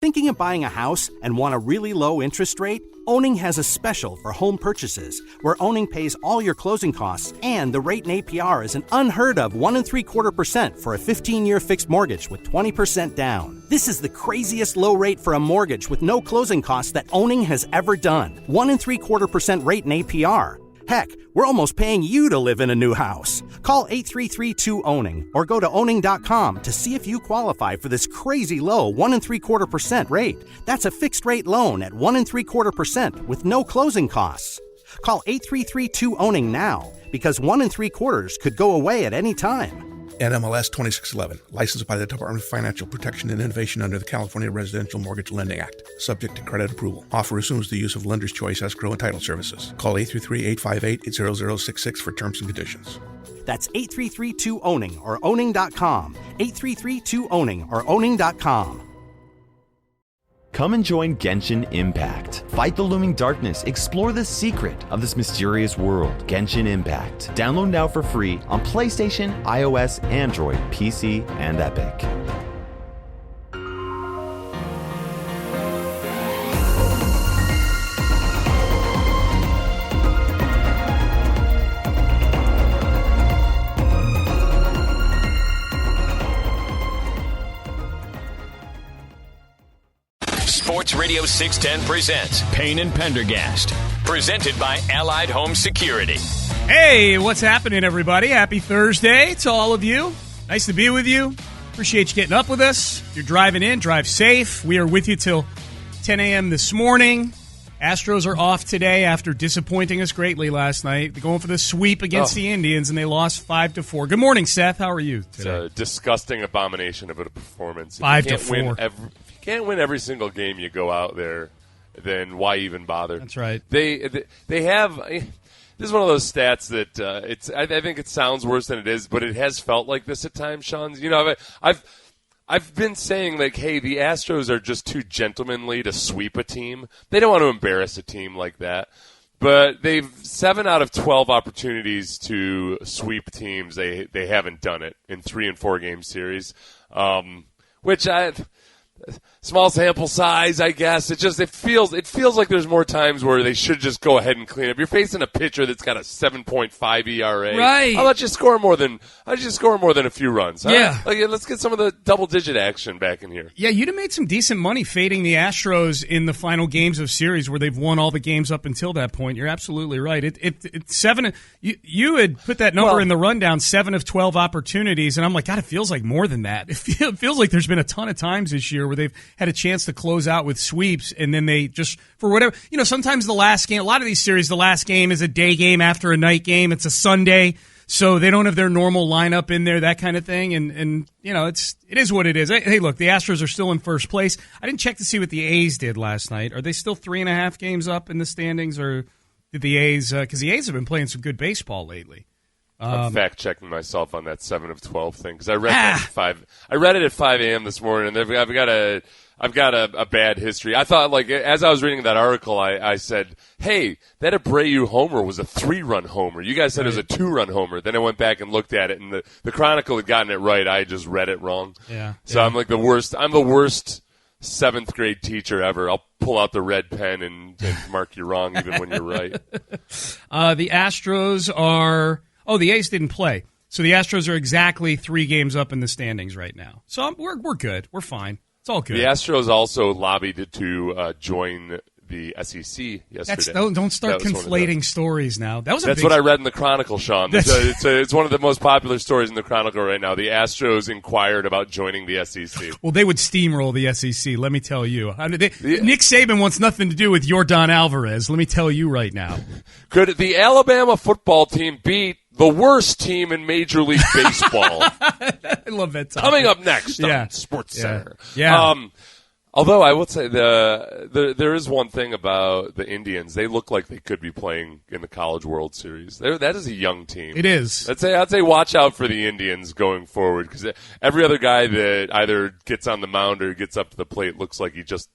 Thinking of buying a house and want a really low interest rate? Owning has a special for home purchases, where Owning pays all your closing costs, and the rate in APR is an unheard of 1.75% for a 15-year fixed mortgage with 20% down. This is the craziest low rate for a mortgage with no closing costs that Owning has ever done. 1.75% rate in APR. Heck, we're almost paying you to live in a new house. Call 833-2-OWNING or go to owning.com to see if you qualify for this crazy low 1.75% rate. That's a fixed rate loan at 1.75% with no closing costs. Call 833-2-OWNING now, because 1.75% could go away at any time. NMLS 2611, licensed by the Department of Financial Protection and Innovation under the California Residential Mortgage Lending Act, subject to credit approval. Offer assumes the use of lender's choice escrow and title services. Call 833-858-0066 for terms and conditions. That's 833-2-OWNING or owning.com. 833-2-OWNING or owning.com. Come and join Genshin Impact. Fight the looming darkness. Explore the secret of this mysterious world. Genshin Impact. Download now for free on PlayStation, iOS, Android, PC, and Epic. Sports Radio 610 presents Payne and Pendergast, presented by Allied Home Security. Hey, what's happening, everybody? Happy Thursday to all of you. Nice to be with you. Appreciate you getting up with us. If you're driving in, drive safe. We are with you till 10 a.m. this morning. Astros are off today after disappointing us greatly last night. They're going for the sweep against the Indians, and they lost 5-4. Good morning, Seth. How are you today? It's a disgusting abomination of a performance. 5-4. If you can't win every single game you go out there, then why even bother? That's right. They have. This is one of those stats that I think it sounds worse than it is, but it has felt like this at times, Sean. You know, I've been saying, like, hey, the Astros are just too gentlemanly to sweep a team. They don't want to embarrass a team like that. But they've 7 out of 12 opportunities to sweep teams. They haven't done it in 3 and 4 game series, which small sample size, I guess. It feels like there's more times where they should just go ahead and clean up. You're facing a pitcher that's got a 7.5 ERA. Right. I'll let you score more than a few runs. Huh? Yeah. Like, let's get some of the double-digit action back in here. Yeah, you'd have made some decent money fading the Astros in the final games of series where they've won all the games up until that point. You're absolutely right. It's 7. You had put that number in the rundown, 7 of 12 opportunities, and I'm like, God, it feels like more than that. It feels like there's been a ton of times this year where they've had a chance to close out with sweeps, and then they just, for whatever, sometimes the last game, a lot of these series, the last game is a day game after a night game. It's a Sunday, so they don't have their normal lineup in there, that kind of thing, and it is what it is. Hey, look, the Astros are still in first place. I didn't check to see what the A's did last night. Are they still 3.5 games up in the standings, or did the A's, because the A's have been playing some good baseball lately. I'm fact checking myself on that 7 of 12 thing, because I read that at 5. I read it at 5 a.m. this morning, and I've got a bad history. I thought, like, as I was reading that article, I said, hey, that Abreu homer was a 3-run homer. You guys said it was a 2-run homer. Then I went back and looked at it, and the Chronicle had gotten it right. I just read it wrong. Yeah. So I'm like the worst. I'm the worst 7th grade teacher ever. I'll pull out the red pen and mark you wrong even when you're right. The Astros are... Oh, the A's didn't play. So the Astros are exactly 3 games up in the standings right now. So we're good. We're fine. It's all good. The Astros also lobbied to join the SEC yesterday. Don't start conflating stories now. That's what I read in the Chronicle, Sean. It's one of the most popular stories in the Chronicle right now. The Astros inquired about joining the SEC. Well, they would steamroll the SEC, let me tell you. Nick Saban wants nothing to do with Yordan Alvarez, let me tell you right now. Could the Alabama football team beat the worst team in Major League Baseball? I love that topic. Coming up next on Sports Center. Yeah. Although I would say there is one thing about the Indians. They look like they could be playing in the College World Series. That is a young team. It is. I'd say watch out for the Indians going forward, because every other guy that either gets on the mound or gets up to the plate looks like he just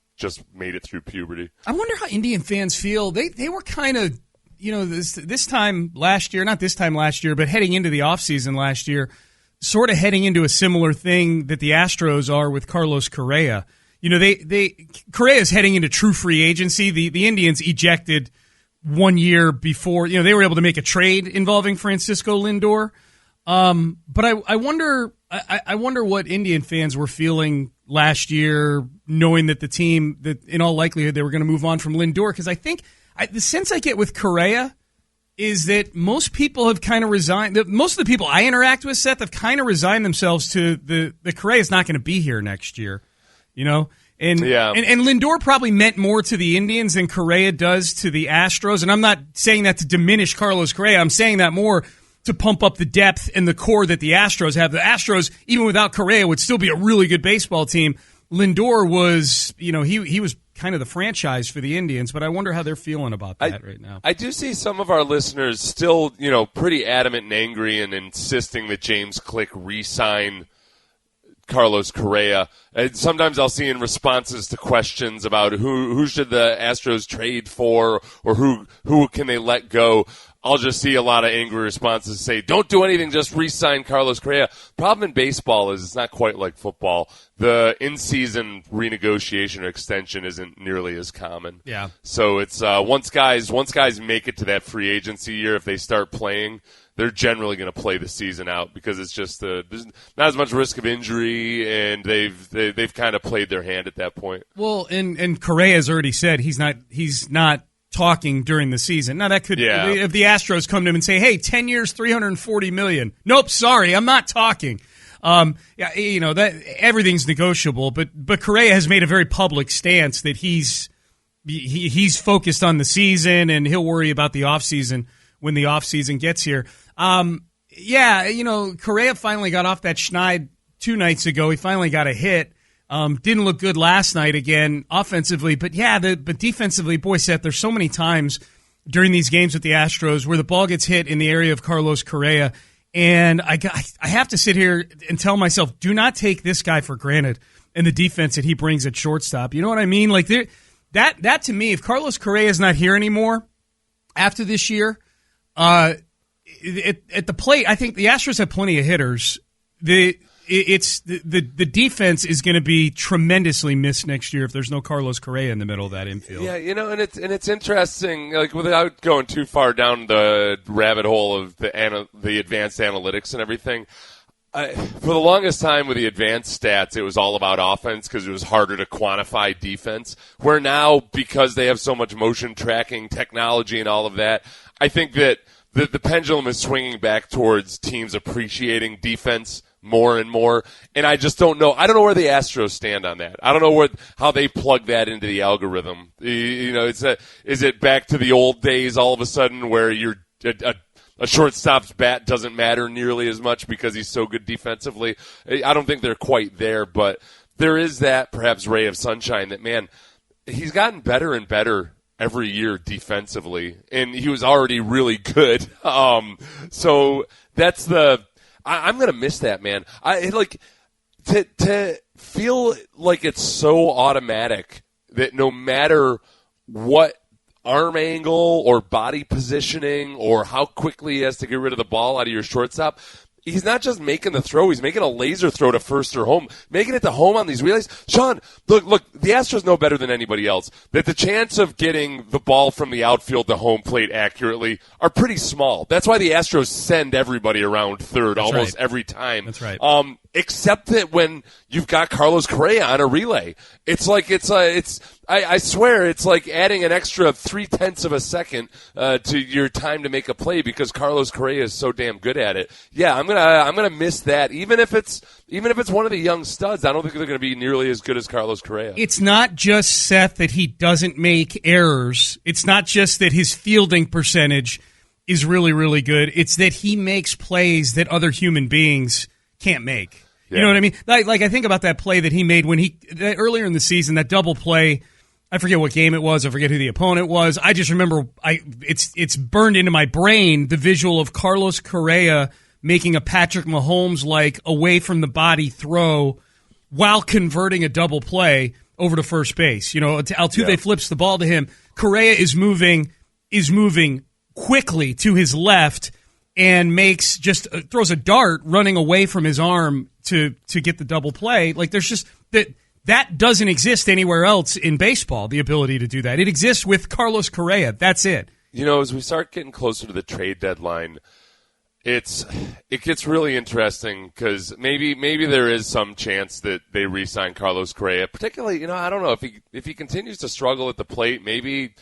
made it through puberty. I wonder how Indian fans feel. They were kind of, this time last year, not this time last year, but heading into the offseason last year, sort of heading into a similar thing that the Astros are with Carlos Correa. Correa's heading into true free agency. The Indians ejected 1 year before. They were able to make a trade involving Francisco Lindor. But I wonder what Indian fans were feeling last year, knowing that the team, that in all likelihood they were going to move on from Lindor. Because I think the sense I get with Correa is that most people have kind of resigned. Most of the people I interact with, Seth, have kind of resigned themselves to the Correa's not going to be here next year. And Lindor probably meant more to the Indians than Correa does to the Astros. And I'm not saying that to diminish Carlos Correa. I'm saying that more to pump up the depth and the core that the Astros have. The Astros, even without Correa, would still be a really good baseball team. Lindor was, he was kind of the franchise for the Indians, but I wonder how they're feeling about that right now. I do see some of our listeners still, pretty adamant and angry and insisting that James Click re-sign Carlos Correa. And sometimes I'll see in responses to questions about who should the Astros trade for or who can they let go. I'll just see a lot of angry responses say, don't do anything, just re-sign Carlos Correa. Problem in baseball is it's not quite like football. The in-season renegotiation or extension isn't nearly as common. Yeah. So it's once guys make it to that free agency year, if they start playing, they're generally going to play the season out because it's just there's not as much risk of injury, and they've kind of played their hand at that point. Well, and Correa has already said he's not talking during the season. Now that could, if the Astros come to him and say, "Hey, 10 years, $340 million." Nope, sorry, I'm not talking. That everything's negotiable, but Correa has made a very public stance that he's focused on the season and he'll worry about the offseason when the offseason gets here. Correa finally got off that schneid 2 nights ago. He finally got a hit. Didn't look good last night again offensively, but defensively, boy, Seth, there's so many times during these games with the Astros where the ball gets hit in the area of Carlos Correa, and I have to sit here and tell myself, do not take this guy for granted and the defense that he brings at shortstop. You know what I mean? Like that to me, if Carlos Correa is not here anymore after this year, at the plate, I think the Astros have plenty of hitters. The defense is going to be tremendously missed next year if there's no Carlos Correa in the middle of that infield. Yeah, and it's interesting. Like without going too far down the rabbit hole of the advanced analytics and everything. For the longest time with the advanced stats, it was all about offense because it was harder to quantify defense. Where now, because they have so much motion tracking technology and all of that, I think that the pendulum is swinging back towards teams appreciating defense more and more, and I just don't know. I don't know where the Astros stand on that. I don't know how they plug that into the algorithm. Is it back to the old days all of a sudden where a shortstop's bat doesn't matter nearly as much because he's so good defensively? I don't think they're quite there, but there is that perhaps ray of sunshine that, man, he's gotten better and better every year defensively, and he was already really good. So that's I'm going to miss that, man. To feel like it's so automatic that no matter what arm angle or body positioning or how quickly he has to get rid of the ball out of your shortstop, he's not just making the throw, he's making a laser throw to first or home, making it to home on these relays. Sean, look, the Astros know better than anybody else that the chance of getting the ball from the outfield to home plate accurately are pretty small. That's why the Astros send everybody around third almost every time. That's right. Except that when you've got Carlos Correa on a relay, I swear it's like adding an extra 0.3 of a second to your time to make a play because Carlos Correa is so damn good at it. Yeah, I'm gonna miss that. Even if it's one of the young studs, I don't think they're gonna be nearly as good as Carlos Correa. It's not just, Seth, that he doesn't make errors. It's not just that his fielding percentage is really, really good. It's that he makes plays that other human beings can't make. You know what I mean? Like I think about that play that he made earlier in the season, that double play. I forget what game it was. I forget who the opponent was. I just remember it's burned into my brain, the visual of Carlos Correa making a Patrick Mahomes-like away from the body throw while converting a double play over to first base. Altuve flips the ball to him. Correa is moving quickly to his left and throws a dart running away from his arm to get the double play. Like there's just That doesn't exist anywhere else in baseball, the ability to do that. It exists with Carlos Correa. That's it. As we start getting closer to the trade deadline, it gets really interesting because maybe there is some chance that they re-sign Carlos Correa. Particularly, I don't know if he continues to struggle at the plate. Maybe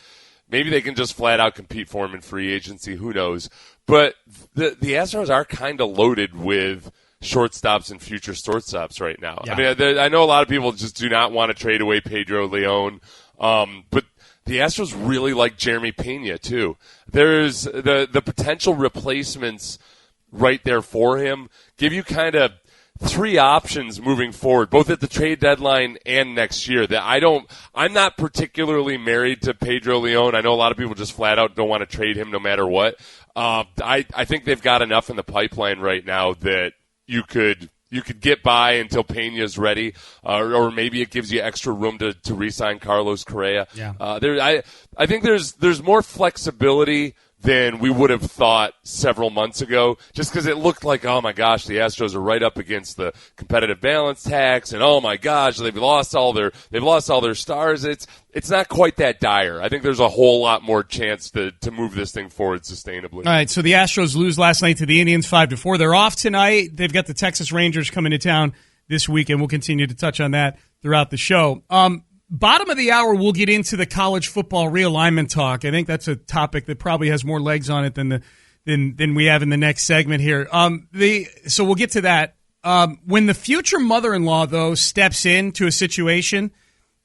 they can just flat out compete for him in free agency. Who knows? But the Astros are kind of loaded with shortstops and future shortstops right now. Yeah. I mean, I know a lot of people just do not want to trade away Pedro Leon, but the Astros really like Jeremy Pena too. There's the potential replacements right there for him. Give you kind of three options moving forward, both at the trade deadline and next year. I'm not particularly married to Pedro Leon. I know a lot of people just flat out don't want to trade him no matter what. I think they've got enough in the pipeline right now that you could get by until Pena's ready, or maybe it gives you extra room to re-sign Carlos Correa. Yeah. I think there's more flexibility than we would have thought several months ago, just because it looked like, oh my gosh, the Astros are right up against the competitive balance tax, and oh my gosh, they've lost all their stars. It's not quite that dire. I think there's a whole lot more chance to move this thing forward sustainably. All right, so the Astros lose last night to the Indians 5-4. They're off tonight. They've got the Texas Rangers coming to town this weekend. We'll continue to touch on that throughout the show. Bottom of the hour, we'll get into the college football realignment talk. I think that's a topic that probably has more legs on it than we have in the next segment here. So we'll get to that. When the future mother-in-law, though, steps into a situation,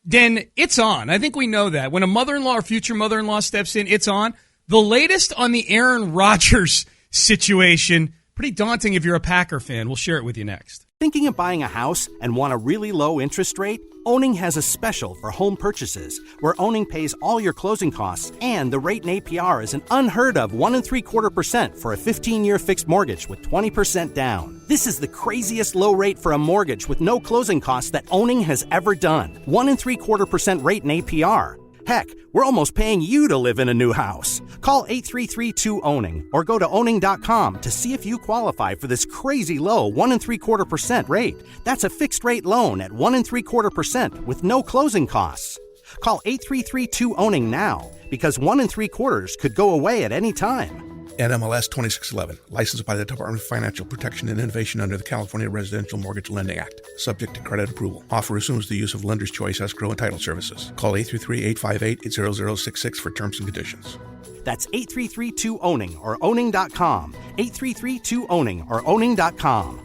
then it's on. I think we know that. When a mother-in-law or future mother-in-law steps in, it's on. The latest on the Aaron Rodgers situation, pretty daunting if you're a Packer fan. We'll share it with you next. Thinking of buying a house and want a really low interest rate? Owning has a special for home purchases, where Owning pays all your closing costs, and the rate in APR is an unheard of 1.75% for a 15-year fixed mortgage with 20% down. This is the craziest low rate for a mortgage with no closing costs that Owning has ever done. 1.75% rate in APR. Heck, we're almost paying you to live in a new house. Call 833-2-OWNING or go to owning.com to see if you qualify for this crazy low 1.75% rate. That's a fixed rate loan at 1.75% with no closing costs. Call 833-2-OWNING now, because 1.75% could go away at any time. NMLS 2611, licensed by the Department of Financial Protection and Innovation under the California Residential Mortgage Lending Act. Subject to credit approval. Offer assumes the use of lender's choice escrow and title services. Call 833-858-0066 for terms and conditions. That's 833-2-OWNING or owning.com. 833-2-OWNING or owning.com.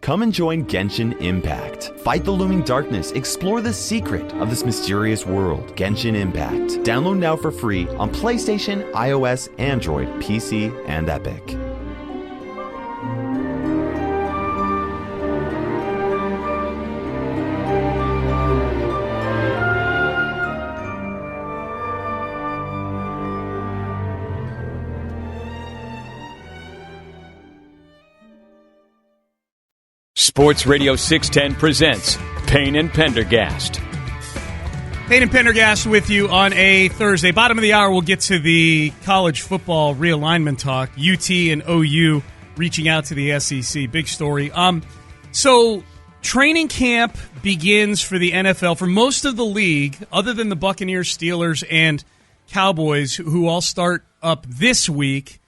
Come and join Genshin Impact. Fight the looming darkness. Explore the secret of this mysterious world. Genshin Impact. Download now for free on PlayStation, iOS, Android, PC, and Epic. Sports Radio 610 presents Payne and Pendergast. Payne and Pendergast with you on a Thursday. Bottom of the hour, we'll get to the college football realignment talk. UT and OU reaching out to the SEC. Big story. So training camp begins for the NFL for most of the league, other than the Buccaneers, Steelers, and Cowboys, who all start up this week.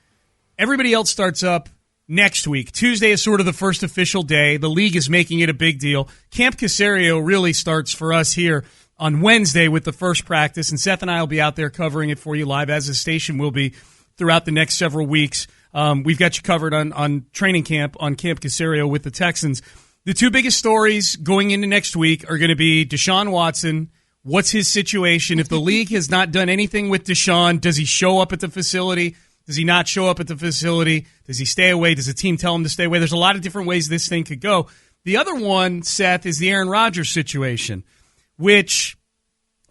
Everybody else starts up next week. Tuesday is sort of the first official day. The league is making it a big deal. Camp Caserio really starts for us here on Wednesday with the first practice, and Seth and I will be out there covering it for you live, as the station will be throughout the next several weeks. We've got you covered on training camp on Camp Caserio with the Texans. The two biggest stories going into next week are going to be Deshaun Watson. What's his situation? If the league has not done anything with Deshaun, does he show up at the facility? Does he not show up at the facility? Does he stay away? Does the team tell him to stay away? There's a lot of different ways this thing could go. The other one, Seth, is the Aaron Rodgers situation, which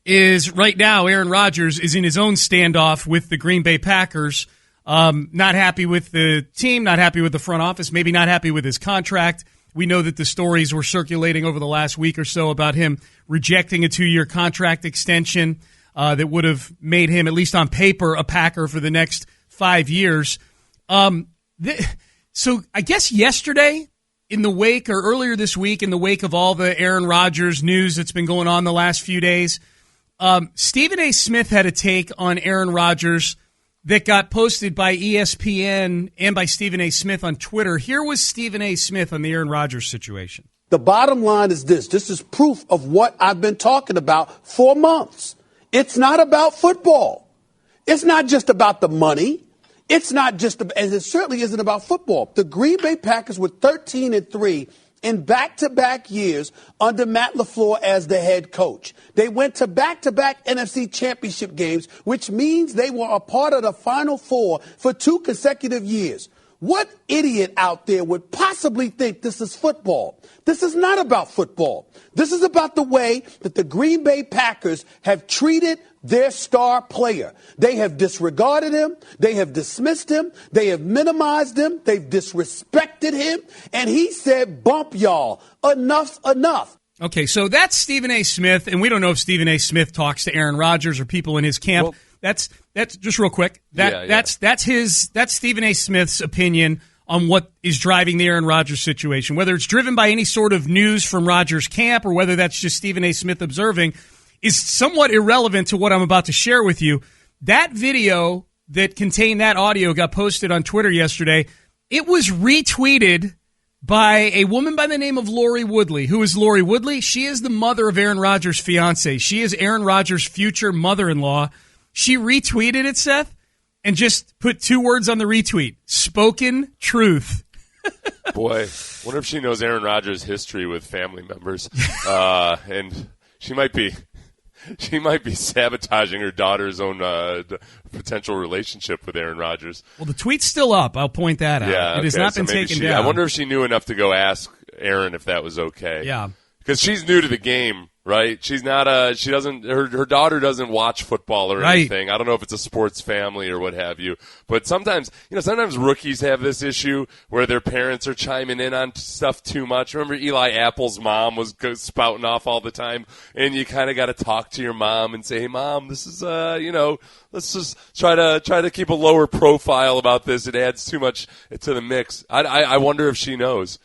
is right now Aaron Rodgers is in his own standoff with the Green Bay Packers, not happy with the team, not happy with the front office, maybe not happy with his contract. We know that the stories were circulating over the last week or so about him rejecting a 2-year contract extension that would have made him, at least on paper, a Packer for the next 5 years. So I guess yesterday in the wake, or earlier this week, in the wake of all the Aaron Rodgers news that's been going on the last few days, Stephen A. Smith had a take on Aaron Rodgers that got posted by ESPN and by Stephen A. Smith on Twitter. Here was Stephen A. Smith on the Aaron Rodgers situation. The bottom line is this. This is proof of what I've been talking about for months. It's not about football. It's not just about the money. It's not just, and it certainly isn't about football. The Green Bay Packers were 13-3 in back-to-back years under Matt LaFleur as the head coach. They went to back-to-back NFC championship games, which means they were a part of the Final Four for 2 consecutive years. What idiot out there would possibly think this is football? This is not about football. This is about the way that the Green Bay Packers have treated their star player. They have disregarded him. They have dismissed him. They have minimized him. They've disrespected him. And he said, bump y'all. Enough's enough. Okay, so that's Stephen A. Smith, and we don't know if Stephen A. Smith talks to Aaron Rodgers or people in his camp. Well, that's just real quick. That's Stephen A. Smith's opinion on what is driving the Aaron Rodgers situation. Whether it's driven by any sort of news from Rodgers' camp or whether that's just Stephen A. Smith observing is somewhat irrelevant to what I'm about to share with you. That video that contained that audio got posted on Twitter yesterday. It was retweeted by a woman by the name of Lori Woodley. Who is Lori Woodley? She is the mother of Aaron Rodgers' fiance. She is Aaron Rodgers' future mother-in-law. She retweeted it, Seth, and just put 2 words on the retweet. Spoken truth. Boy, wonder if she knows Aaron Rodgers' history with family members. And she might be sabotaging her daughter's own potential relationship with Aaron Rodgers. Well, the tweet's still up. I'll point that out. Yeah, it has not been taken down. I wonder if she knew enough to go ask Aaron if that was okay. Yeah. Because she's new to the game, right? She's not her daughter doesn't watch football or anything. I don't know if it's a sports family or what have you. But sometimes rookies have this issue where their parents are chiming in on stuff too much. Remember Eli Apple's mom was spouting off all the time, and you kind of got to talk to your mom and say, "Hey, Mom, this is let's just try to keep a lower profile about this. It adds too much to the mix." I wonder if she knows.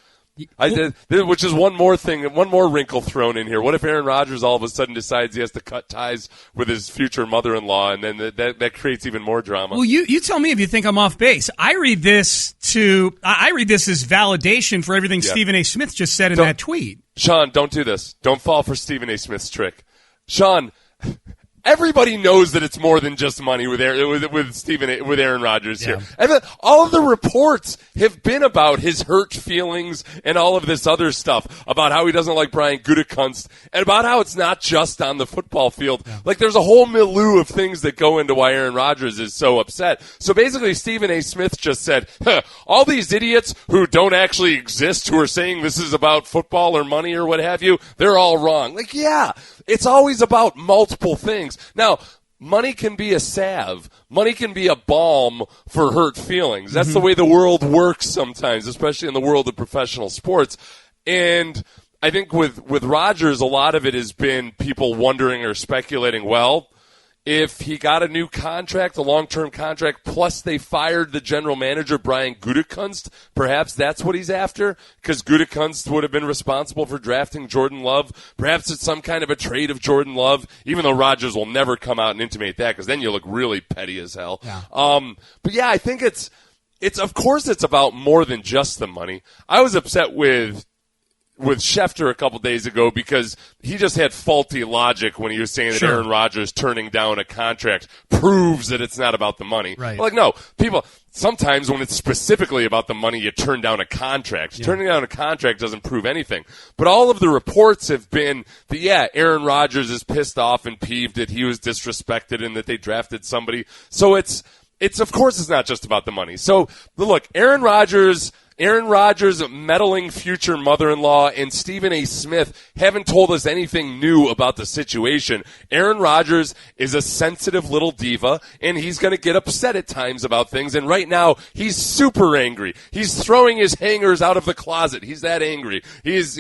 Which is one more thing, one more wrinkle thrown in here. What if Aaron Rodgers all of a sudden decides he has to cut ties with his future mother-in-law, and then that creates even more drama? Well, you tell me if you think I'm off base. I read this as validation for everything Stephen A. Smith just said in that tweet. Sean, don't do this. Don't fall for Stephen A. Smith's trick. Sean, everybody knows that it's more than just money with Aaron Rodgers here. And then all of the reports have been about his hurt feelings and all of this other stuff about how he doesn't like Brian Gutekunst and about how it's not just on the football field. Yeah. Like there's a whole milieu of things that go into why Aaron Rodgers is so upset. So basically Stephen A. Smith just said, all these idiots who don't actually exist who are saying this is about football or money or what have you, they're all wrong. Like, yeah, it's always about multiple things. Now, money can be a salve. Money can be a balm for hurt feelings. That's the way the world works sometimes, especially in the world of professional sports. And I think with Rodgers, a lot of it has been people wondering or speculating, well, if he got a new contract, a long-term contract, plus they fired the general manager, Brian Gutekunst, perhaps that's what he's after, because Gutekunst would have been responsible for drafting Jordan Love. Perhaps it's some kind of a trade of Jordan Love, even though Rodgers will never come out and intimate that, because then you look really petty as hell. Yeah. But yeah, I think it's of course it's about more than just the money. I was upset with Schefter a couple days ago because he just had faulty logic when he was saying that Aaron Rodgers turning down a contract proves that it's not about the money. Right. Like, no, people, sometimes when it's specifically about the money, you turn down a contract. Yeah. Turning down a contract doesn't prove anything. But all of the reports have been that, Aaron Rodgers is pissed off and peeved that he was disrespected and that they drafted somebody. So it's of course it's not just about the money. So, look, Aaron Rodgers' meddling future mother-in-law and Stephen A. Smith haven't told us anything new about the situation. Aaron Rodgers is a sensitive little diva, and he's going to get upset at times about things. And right now, he's super angry. He's throwing his hangers out of the closet. He's that angry. He's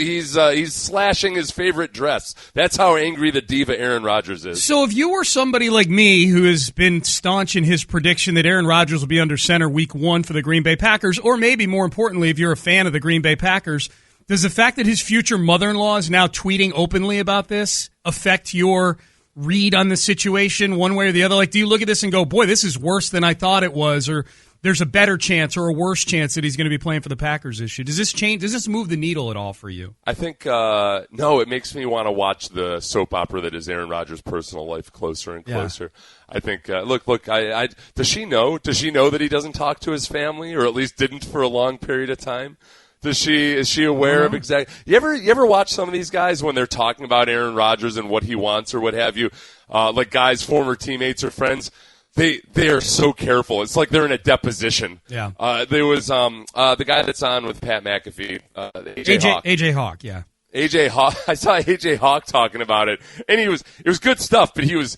slashing his favorite dress. That's how angry the diva Aaron Rodgers is. So if you were somebody like me who has been staunch in his prediction that Aaron Rodgers will be under center week 1 for the Green Bay Packers, or maybe more importantly, importantly, if you're a fan of the Green Bay Packers, does the fact that his future mother-in-law is now tweeting openly about this affect your read on the situation one way or the other? Like, do you look at this and go, boy, this is worse than I thought it was, or there's a better chance or a worse chance that he's going to be playing for the Packers this year? Does this change? Does this move the needle at all for you? I think, no, it makes me want to watch the soap opera that is Aaron Rodgers' personal life closer and closer. Yeah. I think, look, does she know? Does she know that he doesn't talk to his family, or at least didn't for a long period of time? Is she aware of exactly? You ever watch some of these guys when they're talking about Aaron Rodgers and what he wants or what have you? Like guys, former teammates or friends, they are so careful. It's like they're in a deposition. Yeah. There was the guy that's on with Pat McAfee, AJ Hawk. Yeah. AJ Hawk. I saw AJ Hawk talking about it, and it was good stuff, but he was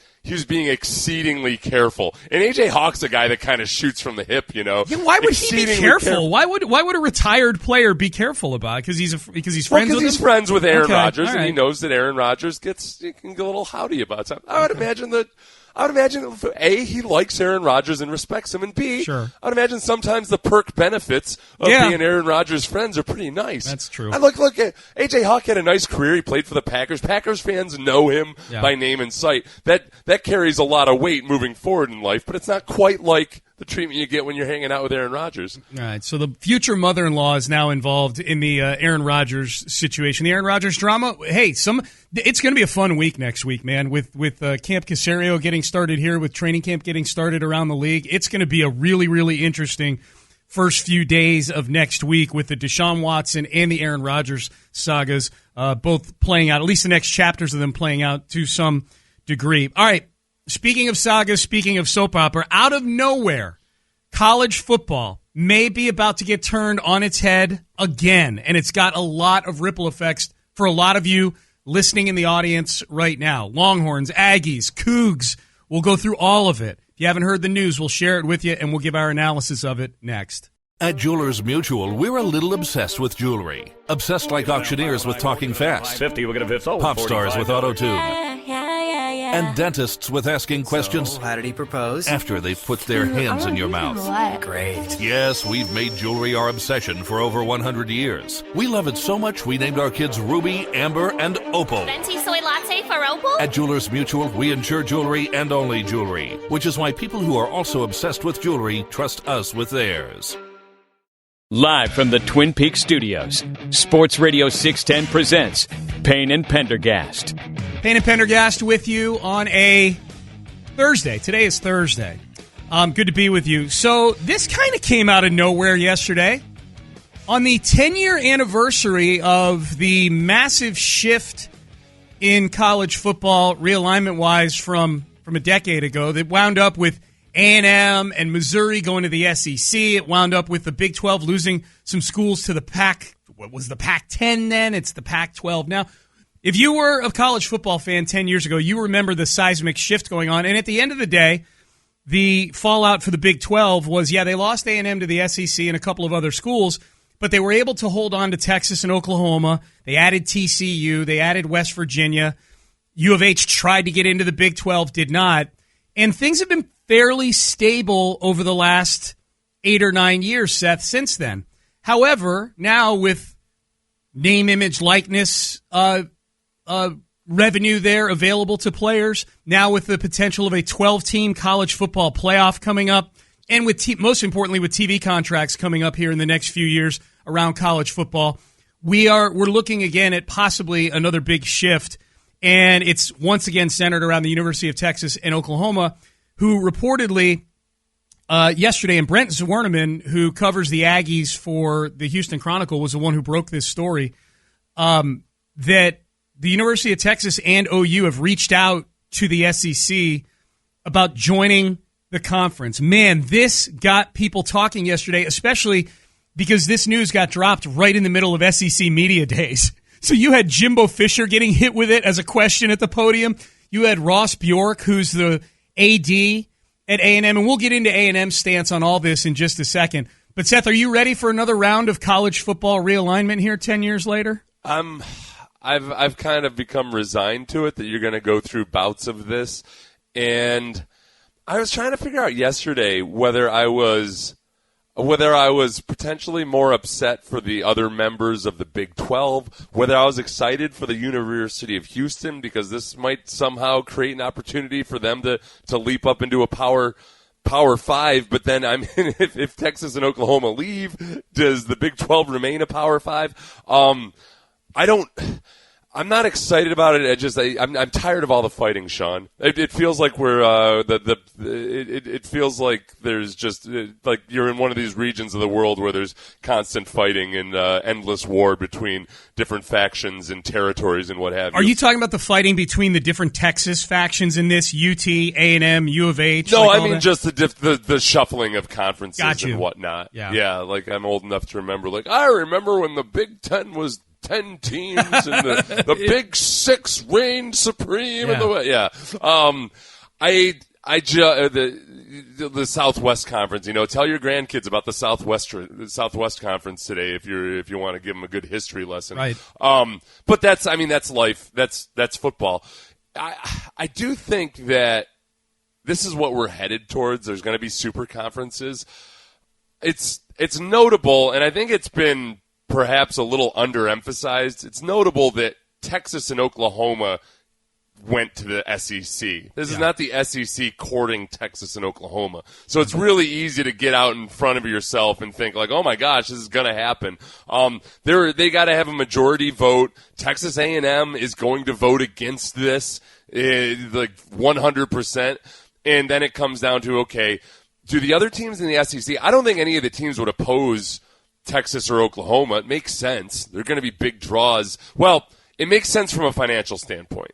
being exceedingly careful. And AJ Hawk's a guy that kind of shoots from the hip, you know. Yeah, why would he be careful? Why would a retired player be careful about it? Because he's friends with him? He's friends with Aaron Rodgers, right. And he knows that Aaron Rodgers can get a little howdy about something. I would imagine A, he likes Aaron Rodgers and respects him, and B, sure. I would imagine sometimes the perk benefits of being Aaron Rodgers' friends are pretty nice. That's true. Look, AJ Hawk had a nice career. He played for the Packers. Packers fans know him by name and sight. That carries a lot of weight moving forward in life, but it's not quite like the treatment you get when you're hanging out with Aaron Rodgers. All right, so the future mother-in-law is now involved in the Aaron Rodgers situation. The Aaron Rodgers drama, hey, it's going to be a fun week next week, man, with Camp Caserio getting started here, with training camp getting started around the league. It's going to be a really, really interesting first few days of next week with the Deshaun Watson and the Aaron Rodgers sagas both playing out, at least the next chapters of them playing out to some degree. All right. Speaking of sagas, speaking of soap opera, out of nowhere, college football may be about to get turned on its head again, and it's got a lot of ripple effects for a lot of you listening in the audience right now. Longhorns, Aggies, Cougs, we'll go through all of it. If you haven't heard the news, we'll share it with you, and we'll give our analysis of it next. At Jewelers Mutual, we're a little obsessed with jewelry. Obsessed like auctioneers with talking fast. 50, we'll get a fifth. Oh, pop stars with auto-tune. Yeah. And dentists with asking questions. So, how did he propose? After they've put their hands in your mouth. Great. Yes, we've made jewelry our obsession for over 100 years. We love it so much we named our kids Ruby, Amber, and Opal. Venti soy latte for Opal? At Jewelers Mutual, we insure jewelry and only jewelry, which is why people who are also obsessed with jewelry trust us with theirs. Live from the Twin Peaks studios, Sports Radio 610 presents Payne and Pendergast. Payne and Pendergast with you on a Thursday. Today is Thursday. Good to be with you. So this kind of came out of nowhere yesterday. On the 10-year anniversary of the massive shift in college football, realignment-wise, from a decade ago, that wound up with A&M and Missouri going to the SEC. It wound up with the Big 12 losing some schools to the Pac. What was the Pac-10 then? It's the Pac-12 now. If you were a college football fan 10 years ago, you remember the seismic shift going on. And at the end of the day, the fallout for the Big 12 was, they lost A&M to the SEC and a couple of other schools, but they were able to hold on to Texas and Oklahoma. They added TCU. They added West Virginia. U of H tried to get into the Big 12, did not. And things have been fairly stable over the last 8 or 9 years, Seth, since then. However, now with name, image, likeness revenue there available to players, now with the potential of a 12-team college football playoff coming up, and with most importantly with TV contracts coming up here in the next few years around college football, we're looking again at possibly another big shift, and it's once again centered around the University of Texas and Oklahoma, who reportedly yesterday, and Brent Zwerneman, who covers the Aggies for the Houston Chronicle, was the one who broke this story, that the University of Texas and OU have reached out to the SEC about joining the conference. Man, this got people talking yesterday, especially because this news got dropped right in the middle of SEC Media Days. So you had Jimbo Fisher getting hit with it as a question at the podium. You had Ross Bjork, who's the AD at A&M, and we'll get into A&M's stance on all this in just a second. But, Seth, are you ready for another round of college football realignment here 10 years later? I've kind of become resigned to it that you're going to go through bouts of this. And I was trying to figure out yesterday whether I was whether I was potentially more upset for the other members of the Big 12, whether I was excited for the University of Houston because this might somehow create an opportunity for them to leap up into a Power 5, but then if Texas and Oklahoma leave, does the Big 12 remain a Power 5? I'm not excited about it. I'm tired of all the fighting, Sean. It feels like we're it feels like there's just like you're in one of these regions of the world where there's constant fighting and endless war between different factions and territories and what have you. Are you talking about the fighting between the different Texas factions in this? UT, A&M, U of H? No, I mean just the shuffling of conferences and whatnot. Yeah, like I'm old enough to remember. Like I remember when the Big Ten was 10 teams and the Big Six reigned supreme. Yeah. The Southwest Conference. Tell your grandkids about the Southwest Conference today if you want to give them a good history lesson. Right. But that's life. That's football. I do think that this is what we're headed towards. There's going to be super conferences. It's notable, and I think it's been perhaps a little underemphasized. It's notable that Texas and Oklahoma went to the SEC. This is not the SEC courting Texas and Oklahoma. So it's really easy to get out in front of yourself and think like, oh my gosh, this is going to happen. They got to have a majority vote. Texas A&M is going to vote against this, like 100%. And then it comes down to, okay, do the other teams in the SEC, I don't think any of the teams would oppose Texas or Oklahoma. It makes sense. They're going to be big draws. Well, it makes sense from a financial standpoint.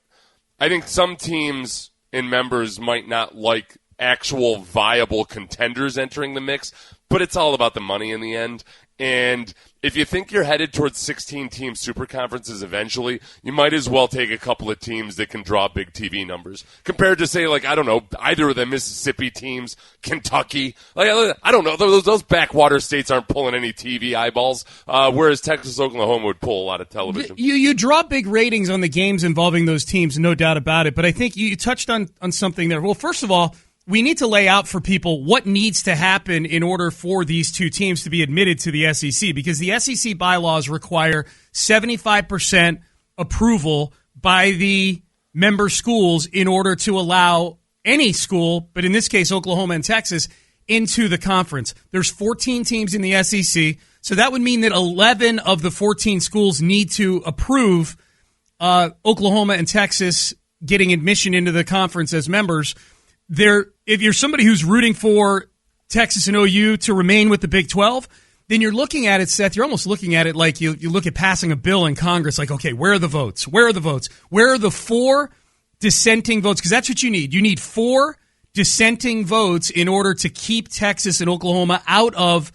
I think some teams and members might not like actual viable contenders entering the mix, but it's all about the money in the end. And if you think you're headed towards 16-team super conferences eventually, you might as well take a couple of teams that can draw big TV numbers compared to, say, like, I don't know, either of the Mississippi teams, Kentucky. Like, I don't know. Those backwater states aren't pulling any TV eyeballs, whereas Texas, Oklahoma would pull a lot of television. You draw big ratings on the games involving those teams, no doubt about it. But I think you touched on something there. Well, first of all, we need to lay out for people what needs to happen in order for these two teams to be admitted to the SEC, because the SEC bylaws require 75% approval by the member schools in order to allow any school, but in this case Oklahoma and Texas, into the conference. There's 14 teams in the SEC, so that would mean that 11 of the 14 schools need to approve Oklahoma and Texas getting admission into the conference as members. If you're somebody who's rooting for Texas and OU to remain with the Big 12, then you're looking at it, Seth, you're almost looking at it like you look at passing a bill in Congress, like, okay, where are the votes? Where are the votes? Where are the 4 dissenting votes? Because that's what you need. You need 4 dissenting votes in order to keep Texas and Oklahoma out of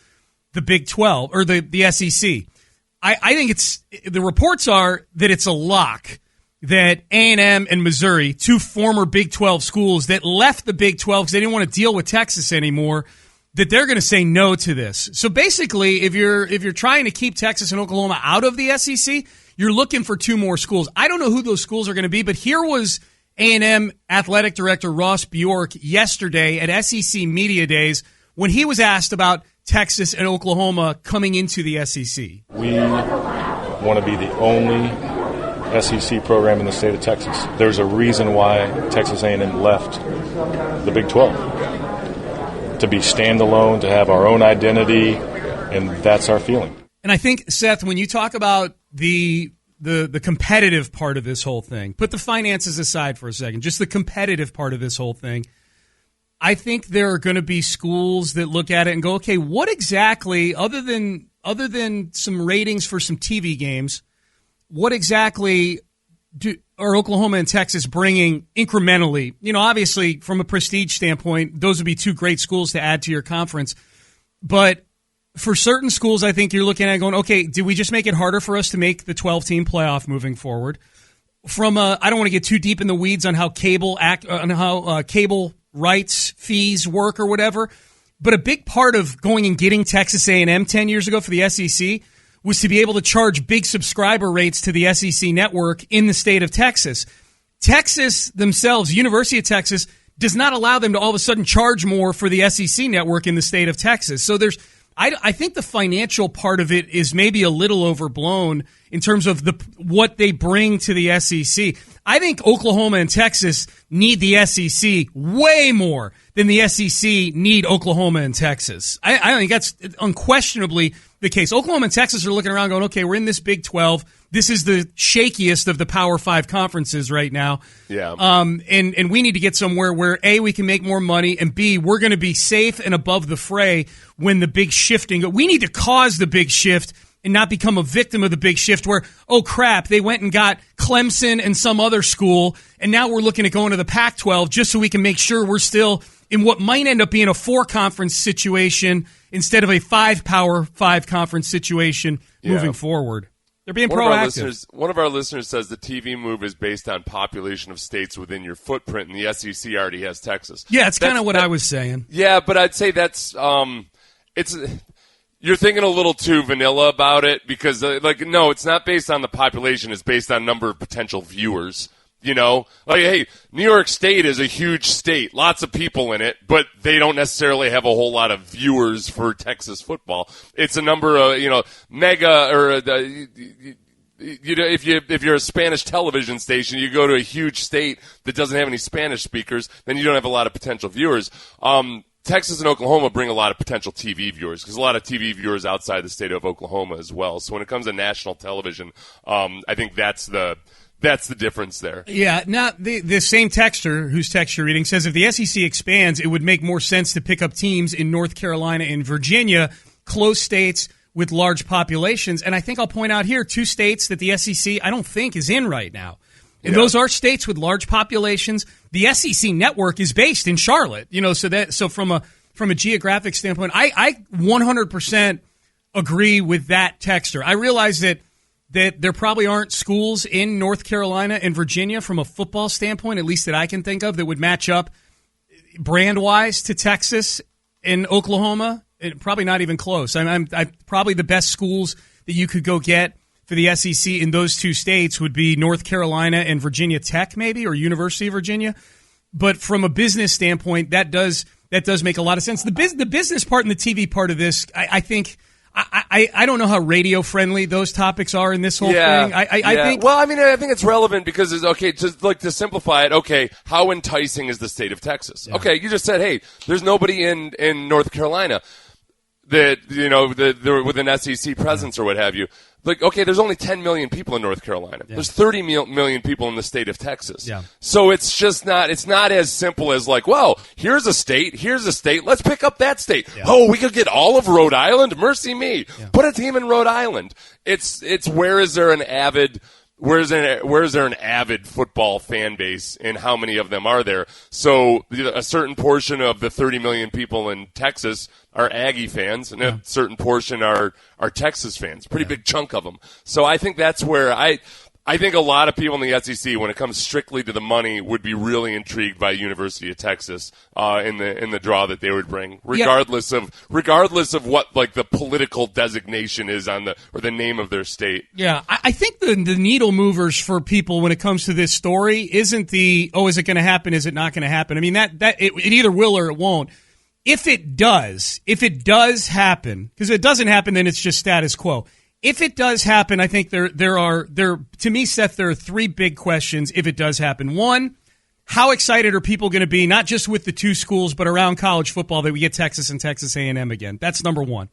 the Big 12 or the SEC. I think the reports are that it's a lock that A&M and Missouri, 2 former Big 12 schools that left the Big 12 because they didn't want to deal with Texas anymore, that they're going to say no to this. So basically, if you're trying to keep Texas and Oklahoma out of the SEC, you're looking for 2 more schools. I don't know who those schools are going to be, but here was A&M Athletic Director Ross Bjork yesterday at SEC Media Days when he was asked about Texas and Oklahoma coming into the SEC. We want to be the only SEC program in the state of Texas. There's a reason why Texas A&M left the Big 12. To be standalone, to have our own identity, and that's our feeling. And I think, Seth, when you talk about the competitive part of this whole thing, put the finances aside for a second, just the competitive part of this whole thing, I think there are going to be schools that look at it and go, okay, what exactly, other than some ratings for some TV games, what exactly are Oklahoma and Texas bringing incrementally? Obviously, from a prestige standpoint, those would be 2 great schools to add to your conference. But for certain schools, I think you're looking at going, okay, did we just make it harder for us to make the 12-team playoff moving forward? I don't want to get too deep in the weeds on how cable rights fees work or whatever, but a big part of going and getting Texas A&M 10 years ago for the SEC was to be able to charge big subscriber rates to the SEC network in the state of Texas. Texas themselves, University of Texas, does not allow them to all of a sudden charge more for the SEC network in the state of Texas. So there's I think the financial part of it is maybe a little overblown in terms of what they bring to the SEC. I think Oklahoma and Texas need the SEC way more than the SEC need Oklahoma and Texas. I think that's unquestionably the case. Oklahoma and Texas are looking around going, okay, we're in this Big 12. This is the shakiest of the Power 5 conferences right now. Yeah. And we need to get somewhere where, A, we can make more money, and B, we're going to be safe and above the fray when the big shifting. We need to cause the big shift and not become a victim of the big shift where, oh, crap, they went and got Clemson and some other school, and now we're looking at going to the Pac-12 just so we can make sure we're still in what might end up being a 4-conference situation instead of a 5 Power 5 conference situation moving forward. They're being proactive. One of our listeners says the TV move is based on population of states within your footprint, and the SEC already has Texas. Yeah, it's kind of what I was saying. Yeah, but I'd say that's you're thinking a little too vanilla about it because, no, it's not based on the population. It's based on number of potential viewers. You know, like, hey, New York State is a huge state, lots of people in it, but they don't necessarily have a whole lot of viewers for Texas football. It's a number of, mega or if you're a Spanish television station, you go to a huge state that doesn't have any Spanish speakers, then you don't have a lot of potential viewers. Texas and Oklahoma bring a lot of potential TV viewers because a lot of TV viewers outside the state of Oklahoma as well. So when it comes to national television, I think that's the difference there. Yeah. Now, the same texter whose text you're reading says if the SEC expands, it would make more sense to pick up teams in North Carolina and Virginia, close states with large populations. And I think I'll point out here 2 states that the SEC I don't think is in right now. And those are states with large populations. The SEC network is based in Charlotte, so from a geographic standpoint, I 100% agree with that texter. I realize that there probably aren't schools in North Carolina and Virginia from a football standpoint, at least that I can think of, that would match up brand-wise to Texas and Oklahoma. Probably not even close. I'm probably the best schools that you could go get for the SEC in those 2 states would be North Carolina and Virginia Tech, maybe, or University of Virginia. But from a business standpoint, that does make a lot of sense. The business part and the TV part of this, I think. I don't know how radio friendly those topics are in this whole thing. I think. Well, I think it's relevant because it's okay. Just like to simplify it. Okay, how enticing is the state of Texas? Yeah. Okay, you just said, hey, there's nobody in North Carolina that with an SEC presence or what have you. Like, okay, there's only 10 million people in North Carolina. Yeah. There's 30 million people in the state of Texas. Yeah. So it's not as simple as like, well, here's a state, let's pick up that state. Yeah. Oh, we could get all of Rhode Island? Mercy me. Yeah. Put a team in Rhode Island. It's where is there an avid football fan base and how many of them are there? So a certain portion of the 30 million people in Texas are Aggie fans, and a certain portion are Texas fans. Pretty big chunk of them. So I think that's where I think a lot of people in the SEC, when it comes strictly to the money, would be really intrigued by University of Texas in the draw that they would bring, regardless of what like the political designation is on or the name of their state. Yeah, I think the needle movers for people when it comes to this story isn't is it going to happen? Is it not going to happen? I mean that it either will or it won't. If it does happen, because if it doesn't happen, then it's just status quo. If it does happen, I think there are to me, Seth, there are 3 big questions if it does happen. One, how excited are people going to be, not just with the 2 schools, but around college football that we get Texas and Texas A&M again? That's number 1.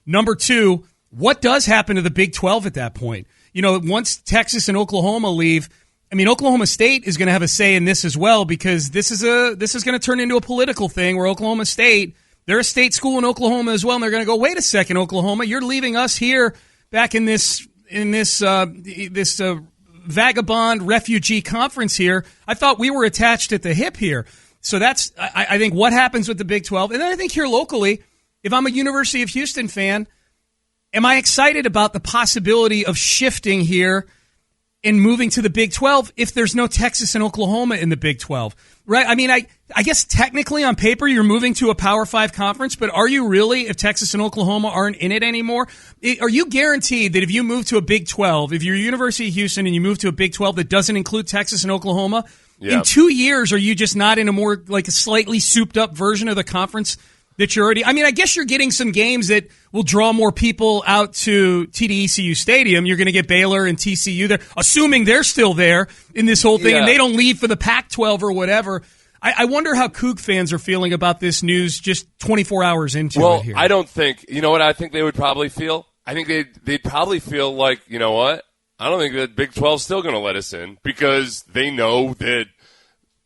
Number 2, what does happen to the Big 12 at that point? Once Texas and Oklahoma leave, I mean, Oklahoma State is going to have a say in this as well because this is going to turn into a political thing where Oklahoma State, they're a state school in Oklahoma as well, and they're going to go, wait a second, Oklahoma, you're leaving us here back in this vagabond refugee conference here. I thought we were attached at the hip here. So that's, I think, what happens with the Big 12. And then I think here locally, if I'm a University of Houston fan, am I excited about the possibility of shifting here and moving to the Big 12 if there's no Texas and Oklahoma in the Big 12? Right? I mean, I guess technically on paper you're moving to a Power 5 conference, but are you really if Texas and Oklahoma aren't in it anymore? Are you guaranteed that if you move to a Big 12, if you're University of Houston and you move to a Big 12 that doesn't include Texas and Oklahoma, in 2 years are you just not in a more like a slightly souped up version of the conference that you're already – I mean, I guess you're getting some games that will draw more people out to TDECU Stadium. You're going to get Baylor and TCU there, assuming they're still there in this whole thing, and they don't leave for the Pac-12 or whatever. I wonder how Coug fans are feeling about this news just 24 hours into it here. Well, I don't think – you know what I think they would probably feel? I think they'd probably feel like, you know what? I don't think that Big 12's still going to let us in because they know that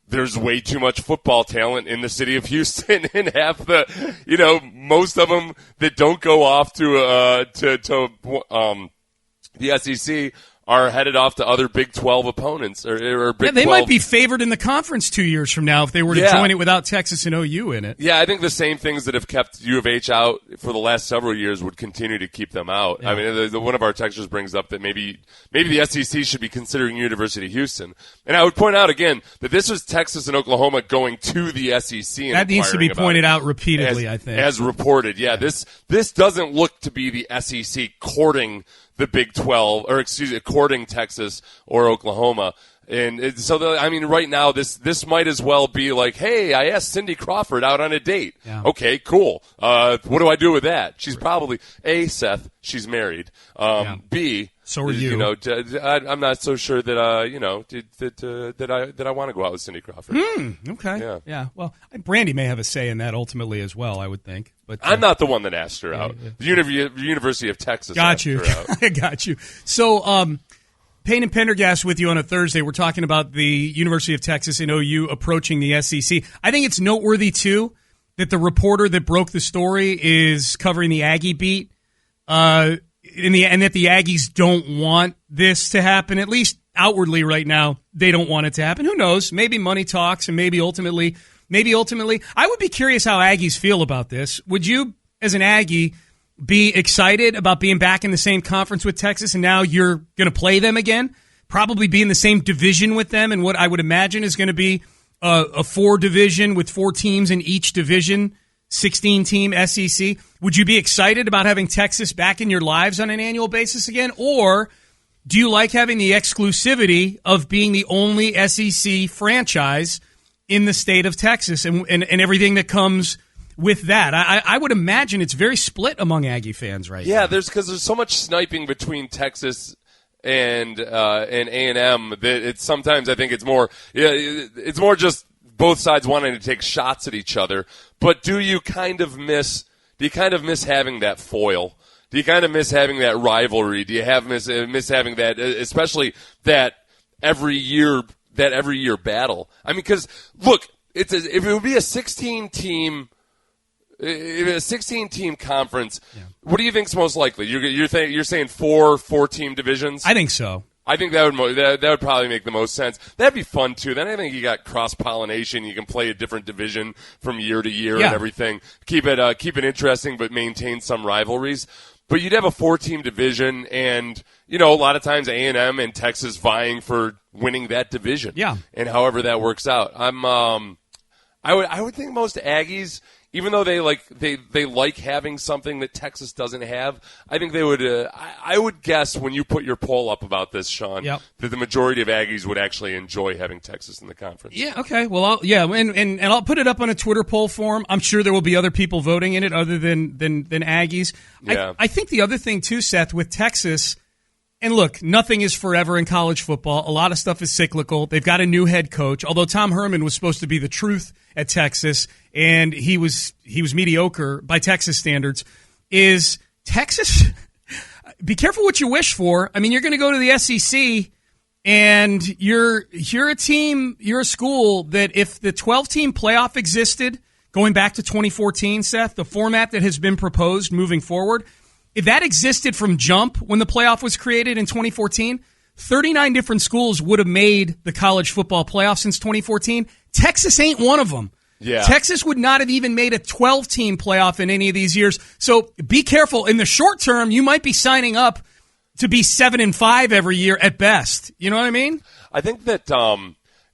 there's way too much football talent in the city of Houston, and half the, most of them that don't go off to the SEC are headed off to other Big 12 opponents or Big 12. They might be favored in the conference 2 years from now if they were to join it without Texas and OU in it. Yeah, I think the same things that have kept U of H out for the last several years would continue to keep them out. Yeah. I mean, one of our texters brings up that maybe the SEC should be considering University of Houston. And I would point out again that this was Texas and Oklahoma going to the SEC. And that needs to be pointed out repeatedly, I think. As reported, yeah. This doesn't look to be the SEC courting the Big 12, or courting Texas or Oklahoma. And so, right now, this might as well be like, hey, I asked Cindy Crawford out on a date. Yeah. Okay, cool. What do I do with that? She's probably, A, Seth, she's married. B, so are you. I'm not so sure that I want to go out with Cindy Crawford. Okay. Yeah. Well, Brandy may have a say in that ultimately as well, I would think. But I'm not the one that asked her out. Yeah. The University of Texas asked her out. I got you. So, Payne and Pendergast with you on a Thursday. We're talking about the University of Texas and OU approaching the SEC. I think it's noteworthy, too, that the reporter that broke the story is covering the Aggie beat, and that the Aggies don't want this to happen, at least outwardly right now. They don't want it to happen. Who knows? Maybe money talks, and maybe ultimately, I would be curious how Aggies feel about this. Would you, as an Aggie, be excited about being back in the same conference with Texas, and now you're going to play them again? Probably be in the same division with them, and what I would imagine is going to be a 4 division with 4 teams in each division, 16-team SEC. Would you be excited about having Texas back in your lives on an annual basis again, or do you like having the exclusivity of being the only SEC franchise in the state of Texas and everything that comes with that? I would imagine it's very split among Aggie fans right now. Yeah, because there's so much sniping between Texas and A&M that it's sometimes I think it's more just both sides wanting to take shots at each other. But do you kind of miss having that foil? Do you kind of miss having that rivalry? Do you miss having that, especially that every year battle? I mean, because look, if it would be a 16-team conference, what do you think's most likely? You're saying 4-team divisions? I think so. I think that would probably make the most sense. That'd be fun too. Then I think you got cross-pollination. You can play a different division from year to year and everything. Keep it interesting, but maintain some rivalries. But you'd have a 4-team division, and a lot of times A&M and Texas vying for winning that division. Yeah, and however that works out, I would think most Aggies, even though they like having something that Texas doesn't have, I think they would. I would guess when you put your poll up about this, Sean, that the majority of Aggies would actually enjoy having Texas in the conference. Yeah. Okay. Well, and I'll put it up on a Twitter poll form. I'm sure there will be other people voting in it other than Aggies. Yeah. I think the other thing too, Seth, with Texas. And look, nothing is forever in college football. A lot of stuff is cyclical. They've got a new head coach. Although Tom Herman was supposed to be the truth at Texas, and he was mediocre by Texas standards. Is Texas? Be careful what you wish for. I mean, you're going to go to the SEC, and you're a team, you're a school that if the 12-team playoff existed going back to 2014, Seth, the format that has been proposed moving forward. If that existed from jump when the playoff was created in 2014, 39 different schools would have made the college football playoff since 2014. Texas ain't one of them. Yeah. Texas would not have even made a 12-team playoff in any of these years. So be careful. In the short term, you might be signing up to be 7-5 every year at best. You know what I mean? I think that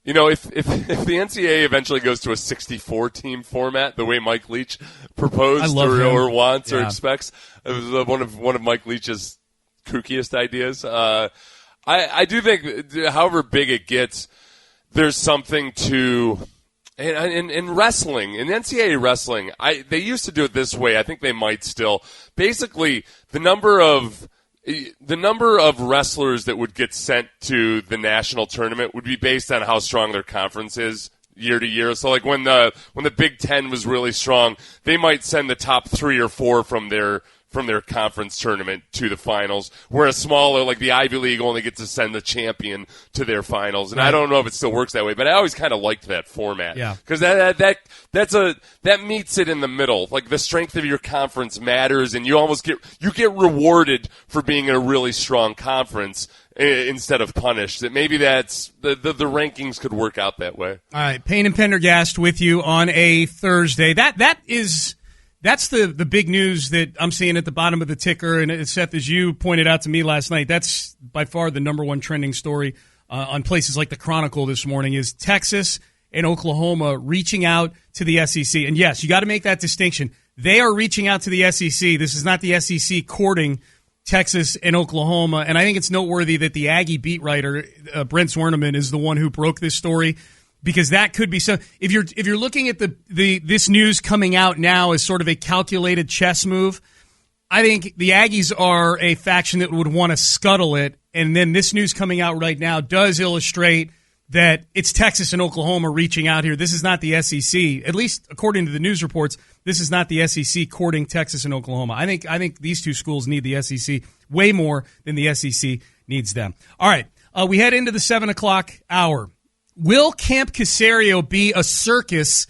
if the NCAA eventually goes to a 64-team format, the way Mike Leach proposed or wants or expects, it was one of Mike Leach's kookiest ideas. I do think, however big it gets, there's something to In wrestling, in NCAA wrestling, they used to do it this way. I think they might still. Basically, the number of wrestlers that would get sent to the national tournament would be based on how strong their conference is year to year. So like when the Big Ten was really strong, they might send the top 3 or 4 from their conference tournament to the finals, whereas smaller, like the Ivy League, only gets to send the champion to their finals. And right. I don't know if it still works that way, but I always kind of liked that format. Yeah. Because that meets it in the middle. Like the strength of your conference matters, and you almost get rewarded for being in a really strong conference instead of punished. That maybe that's the rankings could work out that way. All right, Payne and Pendergast with you on a Thursday. That's the big news that I'm seeing at the bottom of the ticker. And Seth, as you pointed out to me last night, that's by far the number one trending story on places like the Chronicle this morning is Texas and Oklahoma reaching out to the SEC. And yes, you got to make that distinction. They are reaching out to the SEC. This is not the SEC courting Texas and Oklahoma. And I think it's noteworthy that the Aggie beat writer, Brent Zwerneman, is the one who broke this story. Because that could be so. If you're looking at this news coming out now as sort of a calculated chess move, I think the Aggies are a faction that would want to scuttle it. And then this news coming out right now does illustrate that it's Texas and Oklahoma reaching out here. This is not the SEC, at least according to the news reports. This is not the SEC courting Texas and Oklahoma. I think these two schools need the SEC way more than the SEC needs them. All right, we head into the 7 o'clock hour. Will Camp Caserio be a circus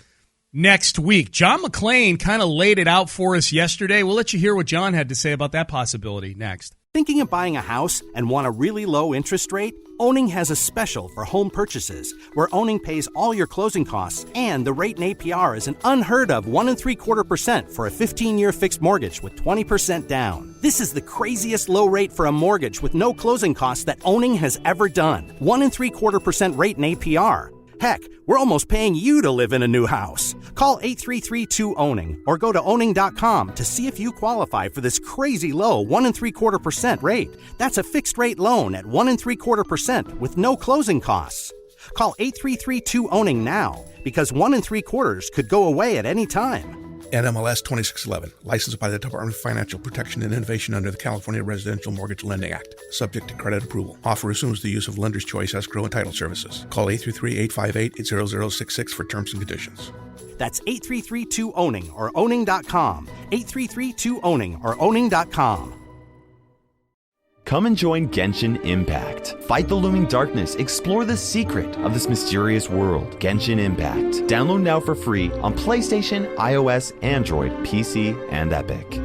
next week? John McClain kind of laid it out for us yesterday. We'll let you hear what John had to say about that possibility next. Thinking of buying a house and want a really low interest rate? Owning has a special for home purchases where Owning pays all your closing costs and the rate in APR is an unheard of 1 3/4% for a 15-year fixed mortgage with 20% down. This is the craziest low rate for a mortgage with no closing costs that Owning has ever done. 1 3/4% rate in APR. Heck, we're almost paying you to live in a new house. Call 833-2-OWNING or go to owning.com to see if you qualify for this crazy low 1 3/4% rate. That's a fixed rate loan at 1 3/4% with no closing costs. Call 833-2-OWNING now because 1 3/4 could go away at any time. NMLS 2611, licensed by the Department of Financial Protection and Innovation under the California Residential Mortgage Lending Act, subject to credit approval. Offer assumes the use of lender's choice escrow and title services. Call 833-858-0066 for terms and conditions. That's 833-2-OWNING or owning.com. 833-2-OWNING or owning.com. Come and join Genshin Impact. Fight the looming darkness. Explore the secret of this mysterious world. Genshin Impact. Download now for free on PlayStation, iOS, Android, PC, and Epic.